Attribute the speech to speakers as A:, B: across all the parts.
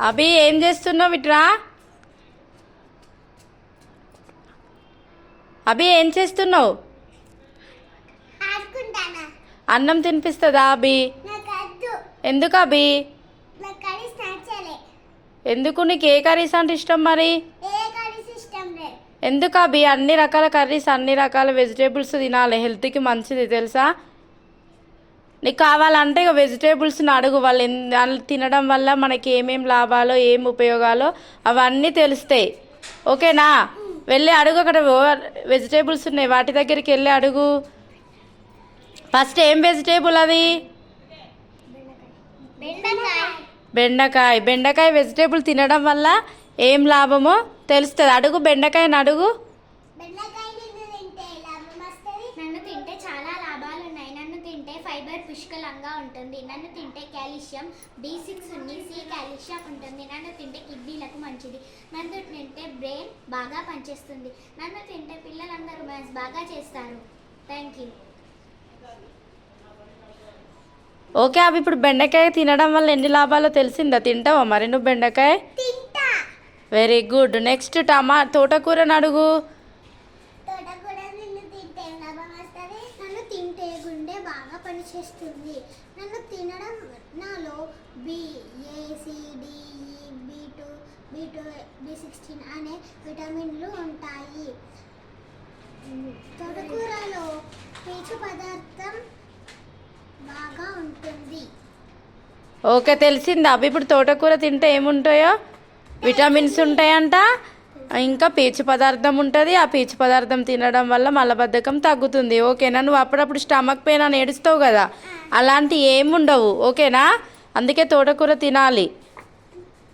A: అభి ఏం చేస్తున్నావు ఇట్రా? అభి ఏం చేస్తున్నావు? అన్నం తినిపిస్తుందా అభి? ఎందుకు అభి? ఎందుకు నీకు ఏ కర్రీస్ అంటే ఇష్టం మరి? ఎందుకు అభి? అన్ని రకాల కర్రీస్ అన్ని రకాల వెజిటేబుల్స్ తినాలి, హెల్త్కి మంచిది తెలుసా? నీకు కావాలంటే ఇక వెజిటేబుల్స్ని అడుగు, వాళ్ళు తినడం వల్ల మనకి ఏమేం లాభాలో ఏం ఉపయోగాలో అవన్నీ తెలుస్తాయి. ఓకేనా? వెళ్ళి అడుగు, అక్కడ వెజిటేబుల్స్ ఉన్నాయి వాటి దగ్గరికి వెళ్ళి అడుగు. ఫస్ట్ ఏం వెజిటేబుల్ అది? బెండకాయ వెజిటేబుల్ తినడం వల్ల ఏం లాభమో తెలుస్తుంది. అడుగు, బెండకాయని అడుగు.
B: నన్ను తింటే చాలా లాభాలు ఉన్నాయి. నన్ను తింటే ఫైబర్ పుష్కలంగా ఉంటుంది. నన్ను తింటే కాల్షియం B6 ఉంది, C కాల్షియం ఉంటుంది. నన్ను తింటే కిడ్నీలకు మంచిది. నన్ను తింటే బ్రెయిన్ బాగా పనిచేస్తుంది. నన్ను తింటే పిల్లలందరూ మ్యాథ్స్ బాగా చేస్తారు. Thank you.
A: ఓకే అవి ఇప్పుడు బెండకాయ తినడం వల్ల ఎన్ని లాభాలో తెలిసిందా? తింటావా మరి నువ్వు బెండకాయ? Very good. నెక్స్ట్ తోటకూరని అడుగు.
B: నన్ను తింటే గుండె బాగా పనిచేస్తుంది. నన్ను తినడం నాలో B16 అనే విటమిన్లు ఉంటాయి. తోటకూరలో పీచు పదార్థం బాగా ఉంటుంది.
A: ఓకే తెలిసిందా అవి ఇప్పుడు తోటకూర తింటే ఏముంటాయో? విటమిన్స్ ఉంటాయంట, ఇంకా పీచు పదార్థం ఉంటుంది. ఆ పీచు పదార్థం తినడం వల్ల మలబద్ధకం తగ్గుతుంది. ఓకేనా? నువ్వు అప్పుడప్పుడు స్టమక్ పెయిన్ అని ఏడుస్తావు కదా, అలాంటివి ఏముండవు. ఓకేనా? అందుకే తోటకూర తినాలి.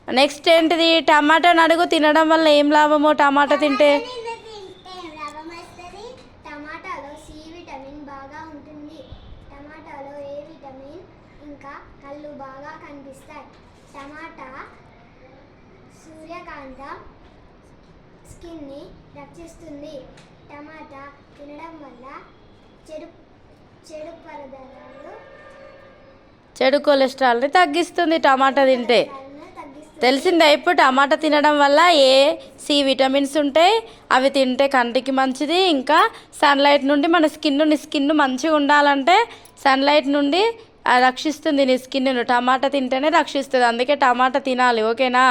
A: నెక్స్ట్ ఏంటిది? టమాటాని అడుగు. తినడం వల్ల ఏం లాభమో టమాటా తింటే?
B: టమాటాలో సి విటమిన్ బాగా ఉంటుంది. టమాటాలో ఏ విటమిన్ ఇంకా కళ్ళు బాగా కనిపిస్తాయి. టమాటా సూర్యకాంత స్కిన్ని రక్షిస్తుంది. టమాటా తినడం వల్ల
A: చెడు కొలెస్ట్రాల్ని తగ్గిస్తుంది టమాటా తింటే. తెలిసిందా ఇప్పుడు? టమాటా తినడం వల్ల C విటమిన్స్ ఉంటాయి, అవి తింటే కంటికి మంచిది. ఇంకా సన్లైట్ నుండి మన స్కిన్ మంచిగా ఉండాలంటే సన్లైట్ నుండి రక్షిస్తుంది నీ స్కిన్ను. టమాటా తింటేనే రక్షిస్తుంది, అందుకే టమాటా తినాలి. ఓకేనా?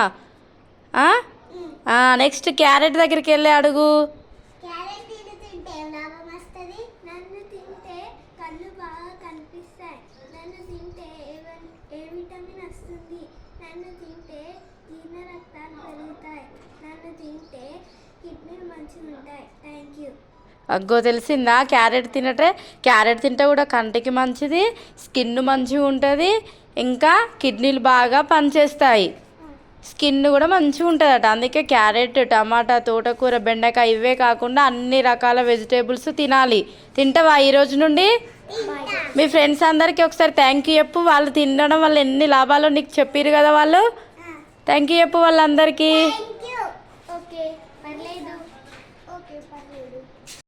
A: నెక్స్ట్ క్యారెట్ దగ్గరికి వెళ్ళి అడుగు.
B: నన్ను తింటే కళ్ళు బాగా కనిపిస్తాయి. నన్ను తింటే ఏ విటమిన్ వస్తుంది. నన్ను తింటే జీర్ణ రక్తాలు పెరుగుతాయి. నన్ను తింటే కిడ్నీలు మంచిగా ఉంటాయి. Thank you.
A: అగ్గో తెలిసిందా? క్యారెట్ తింటే కూడా కంటికి మంచిది, స్కిన్ మంచిగా ఉంటుంది, ఇంకా కిడ్నీలు బాగా పనిచేస్తాయి, స్కిన్ కూడా మంచిగా ఉంటుందట. అందుకే క్యారెట్, టమాటా, తోటకూర, బెండకాయ ఇవే కాకుండా అన్ని రకాల వెజిటేబుల్స్ తినాలి. తింటావా ఈరోజు నుండి? మీ ఫ్రెండ్స్ అందరికీ ఒకసారి థ్యాంక్ యూ చెప్పు. వాళ్ళు తినడం వల్ల ఎన్ని లాభాలు నీకు చెప్పారు కదా వాళ్ళు. థ్యాంక్ యూ చెప్పు వాళ్ళందరికీ.
B: ఓకే పర్లేదు.